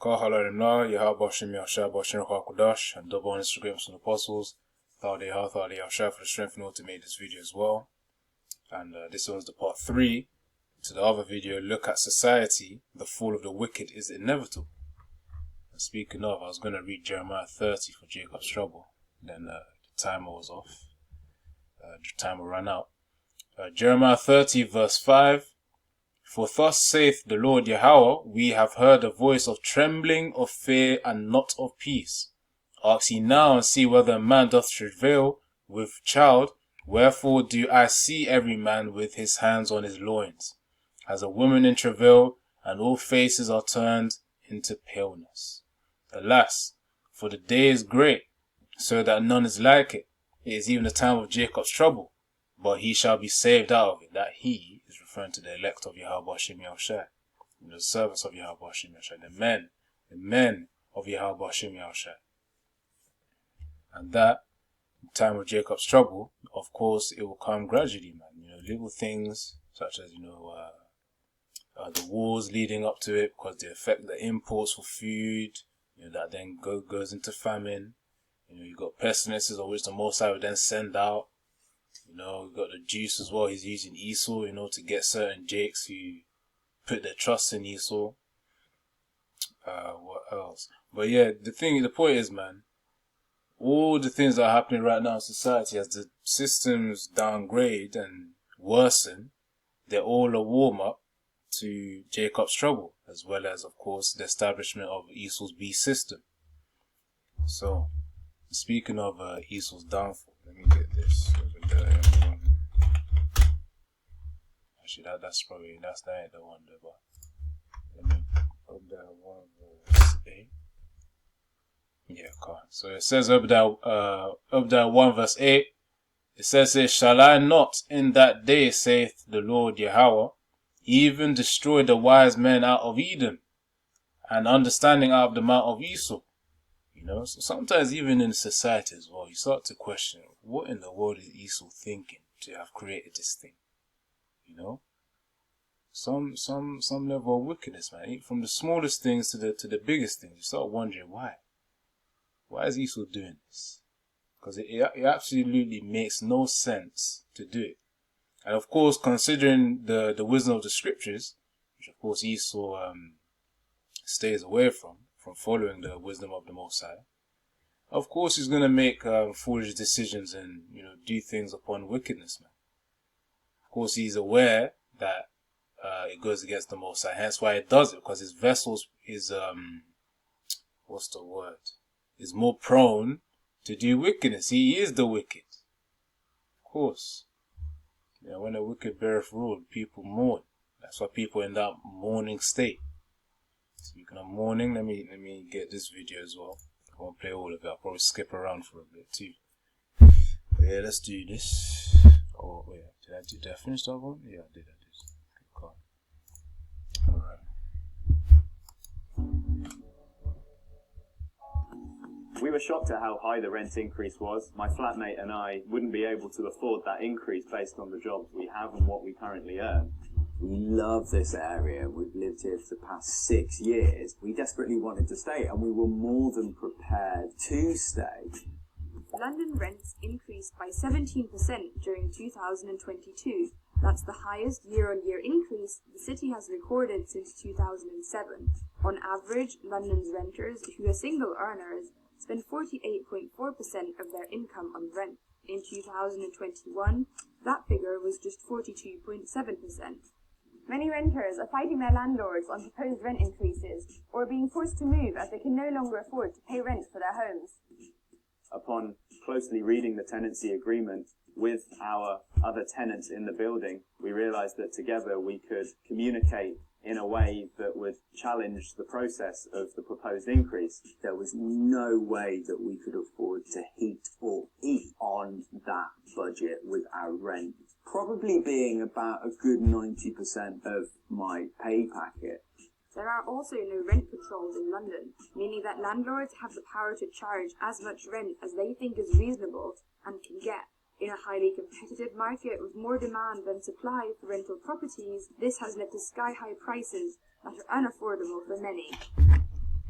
Kahalarina, Yahabashim Yasha, Bashir Hakudash, and double on Instagram from the Apostles. Thought Yasha for the strength and all to make this video as well. And this one's the part 3 to the other video. Look at society, the fall of the wicked is inevitable. And speaking of, I was going to read Jeremiah 30 for Jacob's trouble. Then the timer was off. The timer ran out. Jeremiah 30 verse 5. For thus saith the Lord Yahweh, we have heard a voice of trembling, of fear, and not of peace. Ask ye now and see whether a man doth travail with child. Wherefore do I see every man with his hands on his loins, as a woman in travail, and all faces are turned into paleness. Alas, for the day is great, so that none is like it. It is even the time of Jacob's trouble, but he shall be saved out of it. That he is referring to the elect of Yahweh Hashem Yahushua, the servants of Yahweh Hashem Yahushua, the men of Yahweh Hashem Yahushua. And that, in time of Jacob's trouble, of course, it will come gradually, man. Little things such as, the wars leading up to it, because they affect the imports for food, that then goes into famine. You got pestilences of which the Most High would then send out. We've got the juice as well. He's using Esau, to get certain jakes who put their trust in Esau. What else? But yeah, the point is, man, all the things that are happening right now in society, as the systems downgrade and worsen, they're all a warm-up to Jacob's trouble, as well as, of course, the establishment of Esau's beast system. So, speaking of Esau's downfall, let me get this over there. Actually, that ain't the one there, but let me up there 1 verse 8. Yeah, come on. So it says up there 1 verse 8. It says here, shall I not in that day, saith the Lord Yahweh, even destroy the wise men out of Edom, and understanding out of the mount of Esau? So sometimes even in society as well, you start to question, what in the world is Esau thinking to have created this thing? Some level of wickedness, man. From the smallest things to the biggest things, you start wondering why. Why is Esau doing this? Because it absolutely makes no sense to do it. And of course, considering the wisdom of the scriptures, which of course Esau stays away from following the wisdom of the Most High, of course he's going to make foolish decisions and do things upon wickedness, man. Of course he's aware that it goes against the Most High, hence why he does it, because his vessels is is more prone to do wickedness. He is the wicked, of course. When the wicked beareth rule, people mourn. That's why people in that mourning state. Speaking of mourning, let me get this video as well. I won't play all of it. I'll probably skip around for a bit too. But yeah, let's do this. Oh wait, did I finish that one? Yeah, I did. Okay, alright. We were shocked at how high the rent increase was. My flatmate and I wouldn't be able to afford that increase based on the jobs we have and what we currently earn. We love this area. We've lived here for the past 6 years. We desperately wanted to stay, and we were more than prepared to stay. London rents increased by 17% during 2022. That's the highest year-on-year increase the city has recorded since 2007. On average, London's renters, who are single earners, spend 48.4% of their income on rent. In 2021, that figure was just 42.7%. Many renters are fighting their landlords on proposed rent increases, or are being forced to move as they can no longer afford to pay rent for their homes. Upon closely reading the tenancy agreement with our other tenants in the building, we realised that together we could communicate in a way that would challenge the process of the proposed increase. There was no way that we could afford to heat or eat on that budget with our rent probably being about a good 90% of my pay packet. There are also no rent controls in London, meaning that landlords have the power to charge as much rent as they think is reasonable and can get. In a highly competitive market with more demand than supply for rental properties, this has led to sky-high prices that are unaffordable for many.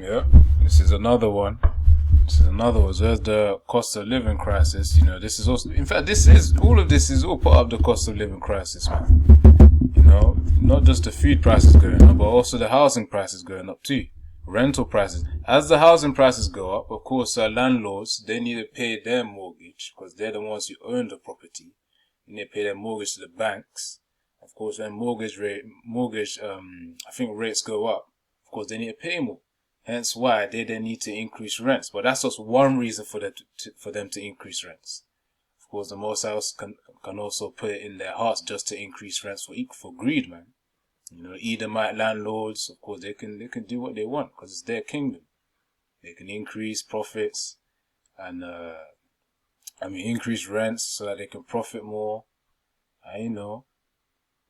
Yeah, this is another one. There's the cost of living crisis. You know, this is also, in fact, all of this is all part of the cost of living crisis, man. You know, not just the food prices going up, but also the housing prices going up too. Rental prices. As the housing prices go up, of course, landlords, they need to pay their mortgage because they're the ones who own the property. And they pay their mortgage to the banks. Of course, when I think rates go up, of course, they need to pay more. Hence why they then need to increase rents. But that's just one reason for them to increase rents. Of course, the Most High can also put it in their hearts just to increase rents for greed, man. You know, Edomite landlords, of course, they can do what they want because it's their kingdom. They can increase profits and increase rents so that they can profit more. And, you know,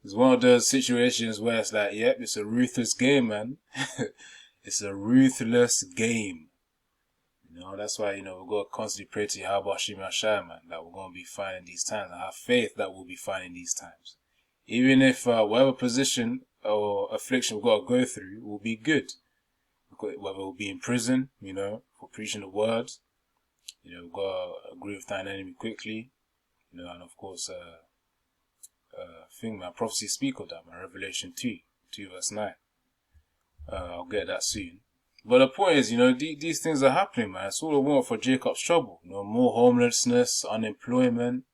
it's one of those situations where it's like, yep, it's a ruthless game, man. It's a ruthless game. You know, that's why, you know, we've got to constantly pray to Yahweh Hashem Yashai, man, that we're going to be fine in these times, and have faith that we'll be fine in these times. Even if whatever position or affliction we've got to go through will be good. Whether we'll be in prison, you know, for preaching the word, you know, we've got to agree with thine enemy quickly, you know, and of course, prophecy speak of that, man, Revelation 2 verse 9. I'll get that soon. But the point is, you know, these things are happening, man. It's all I want for Jacob's trouble. You know, more homelessness, unemployment,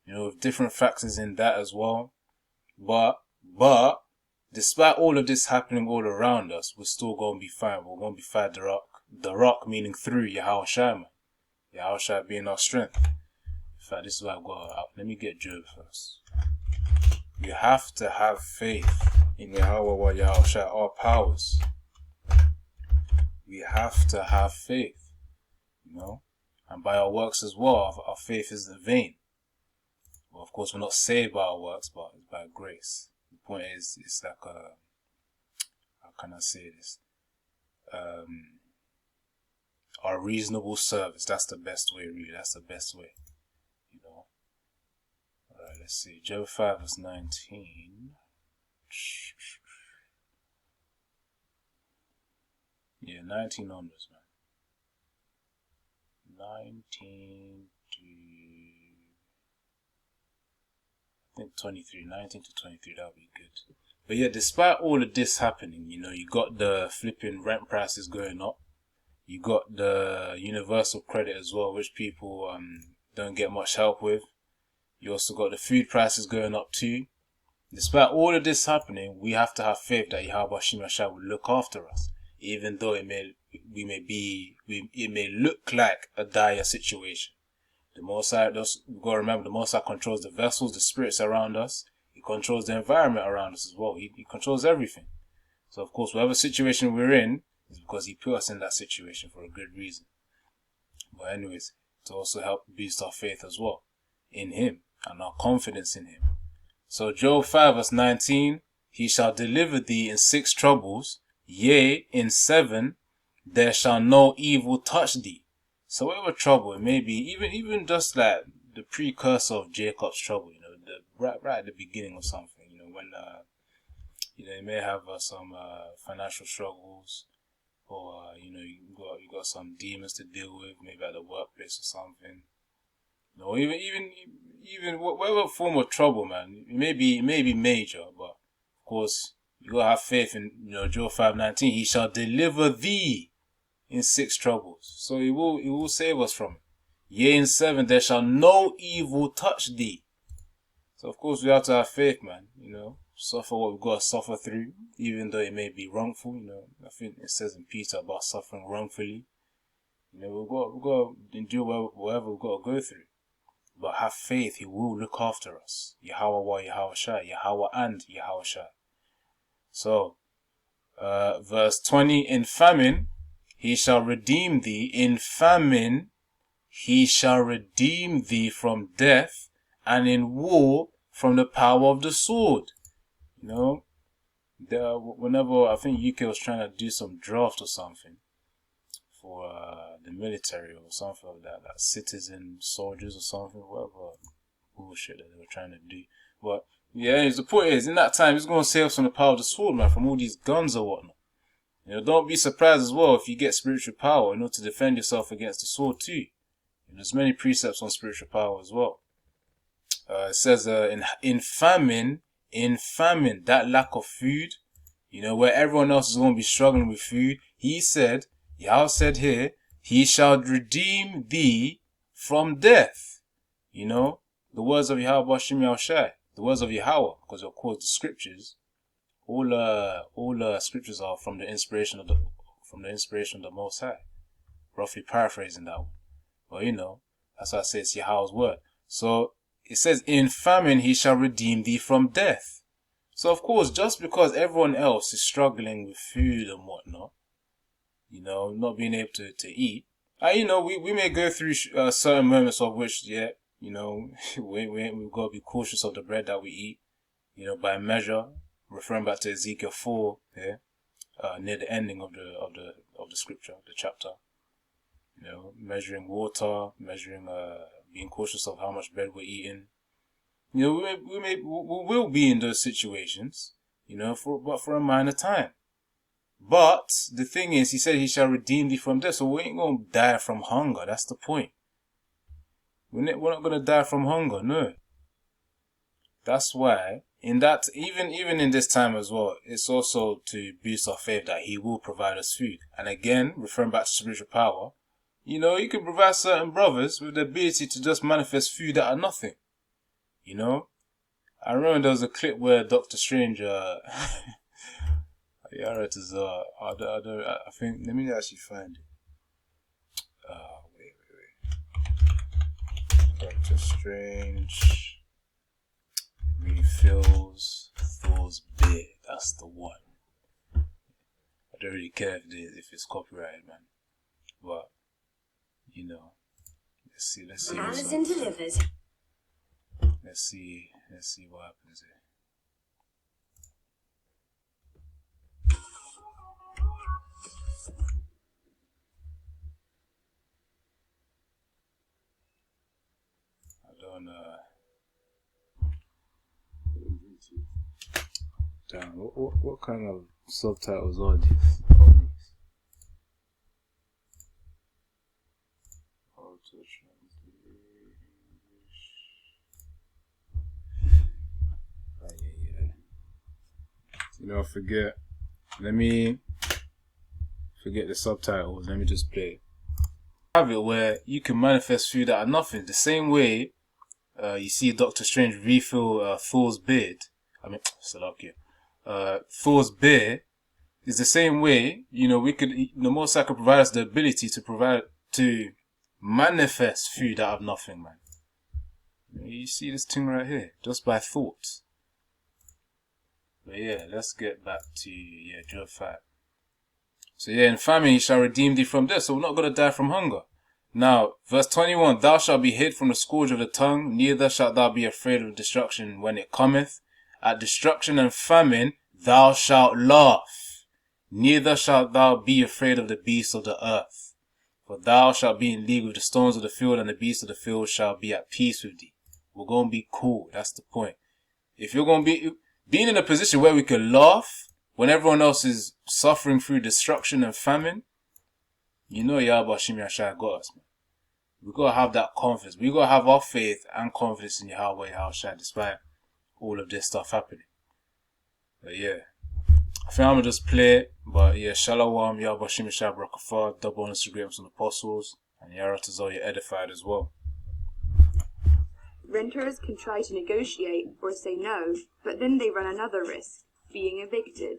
you know, with different factors in that as well. But, despite all of this happening all around us, we're still going to be fine. We're going to be fine. The rock meaning through Yahweh Shai, man. Yahweh Shai being our strength. In fact, this is why I've got out. Let me get Job first. You have to have faith in Yahweh Yahweh Shai, our powers. We have to have faith, you know, and by our works as well. Our faith is in vain. Well, of course, we're not saved by our works, but it's by grace. The point is, it's like how can I say this? Our reasonable service. That's the best way, really. That's the best way, you know. Alright, let's see. Job 5 verse 19. Yeah, 19 onwards, man. 19 to, I think 23, 19 to 23, that'll be good. But yeah, despite all of this happening, you know, you got the flipping rent prices going up. You got the universal credit as well, which people don't get much help with. You also got the food prices going up too. Despite all of this happening, we have to have faith that Yahweh Hashem Yashai will look after us. Even though it may look like a dire situation. The Most High, we've got to remember, the Most High controls the vessels, the spirits around us. He controls the environment around us as well. He controls everything. So of course, whatever situation we're in is because He put us in that situation for a good reason. But anyways, to also help boost our faith as well in Him and our confidence in Him. So Job 5 verse 19, He shall deliver thee in 6 troubles. Yea, in 7, there shall no evil touch thee. So whatever trouble it may be, even just like the precursor of Jacob's trouble, you know, right at the beginning of something, you know, when you know, you may have some financial struggles, or you know, you got some demons to deal with, maybe at the workplace or something. You know, even whatever form of trouble, man, it may be major, but of course. You gotta have faith in, you know, Job 5:19. He shall deliver thee in 6 troubles. So he will save us from it. Yea, in 7, there shall no evil touch thee. So of course we have to have faith, man. You know, suffer what we've got to suffer through, even though it may be wrongful. You know, I think it says in Peter about suffering wrongfully. You know, we've got to endure whatever we've got to go through. But have faith, He will look after us. Yahweh Yahweh Shai, Yahweh and Yahweh Shai. So, verse 20, in famine, He shall redeem thee. In famine, He shall redeem thee from death, and in war, from the power of the sword. You know, whenever, I think UK was trying to do some draft or something for the military or something like that, like citizen soldiers or something, whatever bullshit that they were trying to do. But yeah, the point is, in that time, He's going to save us from the power of the sword, man, from all these guns or whatnot. You know, don't be surprised as well if you get spiritual power, you know, to defend yourself against the sword too. You know, there's many precepts on spiritual power as well. It says in famine, that lack of food, you know, where everyone else is going to be struggling with food, he said, Yahweh said here, he shall redeem thee from death. You know, the words of Yahweh Bashim Yahushai, the words of Yahweh, because of course the scriptures, all scriptures are from the inspiration of the Most High. Roughly paraphrasing that one. But you know, that's why I say it's Yahweh's word. So it says, in famine he shall redeem thee from death. So of course, just because everyone else is struggling with food and whatnot, you know, not being able to eat, you know, we may go through certain moments of which, yeah, you know, we've got to be cautious of the bread that we eat, you know, by measure, referring back to Ezekiel 4, yeah, near the ending of the scripture, the chapter, you know, measuring water, being cautious of how much bread we're eating. You know, we will be in those situations, you know, but for a minor time. But the thing is, he said he shall redeem thee from death, so we ain't gonna die from hunger. That's the point. We're not gonna die from hunger, no. That's why, even in this time as well, it's also to boost our faith that he will provide us food. And again, referring back to spiritual power, you know, you can provide certain brothers with the ability to just manifest food out of nothing. You know, I remember there was a clip where Dr. Strange, I think, let me actually find it. Wait. Dr. Strange refills Thor's beard. That's the one. I don't really care if it's copyrighted, man. But, you know, let's see. Amazon delivers. Let's see what happens here. I don't damn, what kind of subtitles are these? You know, let me forget the subtitles, let me just play. Have it where you can manifest food out of nothing. The same way you see Doctor Strange refill Thor's beard. Thor's beard is the same way, you know, the Most High could provide us the ability to manifest food out of nothing, man. You see this thing right here, just by thought. But yeah, let's get back to, Job 5. So yeah, in famine he shall redeem thee from death. So we're not going to die from hunger. Now, verse 21, thou shalt be hid from the scourge of the tongue, neither shalt thou be afraid of destruction when it cometh. At destruction and famine thou shalt laugh, neither shalt thou be afraid of the beasts of the earth. For thou shalt be in league with the stones of the field, and the beasts of the field shall be at peace with thee. We're going to be cool, that's the point. If you're going to be being in a position where we can laugh when everyone else is suffering through destruction and famine, you know Yahweh Hashem Yahshai got us, man. We got to have that confidence. We got to have our faith and confidence in Yahweh Yahshai despite all of this stuff happening. But yeah, I think I'm going to just play it. But yeah, Shalom, Yahweh Hashem Yahshai Barakafar, double honors to great and apostles, and Yaratazal, you're edified as well. Renters can try to negotiate or say no, but then they run another risk, being evicted.